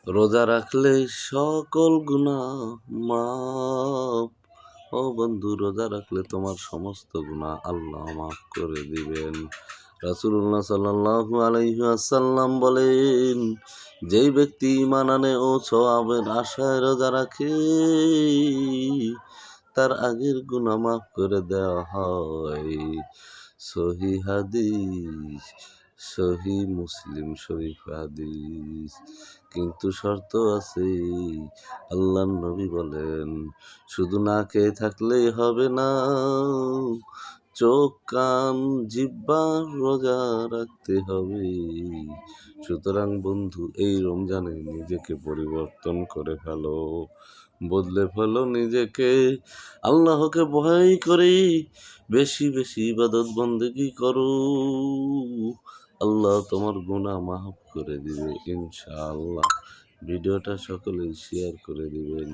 রোজা রাখলে সকল গুনাহ মাফ। ও বন্ধু, রোজা রাখলে তোমার সমস্ত গুনাহ আল্লাহ মাফ করে দিবেন। রাসূলুল্লাহ সাল্লাল্লাহু আলাইহি ওয়াসাল্লাম বলেন, যেই ব্যক্তি ঈমান আনে ও সওয়াবের আশায় রোজা রাখে তার আগের গুনাহ মাফ করে দেওয়া হয়। সহিহ হাদিস, সহিহ মুসলিম শরীফ হাদিস। কিন্তু শর্ত আছে, আল্লাহর নবী বলেন, শুধু না খেয়ে থাকলেই হবে না, চোখ কান জিহ্বার রোজা রাখতে হবে। সুতরাং বন্ধু, এই রমজানে নিজেকে পরিবর্তন করে ফেলো, বদলে ফেলো নিজেকে। আল্লাহকে ভয় করে বেশি বেশি ইবাদত বন্দেগী করো, আল্লাহ তোমার গুনাহ মাফ করে দিবে ইনশাআল্লাহ। ভিডিওটা সকলেই শেয়ার করে দিবেন।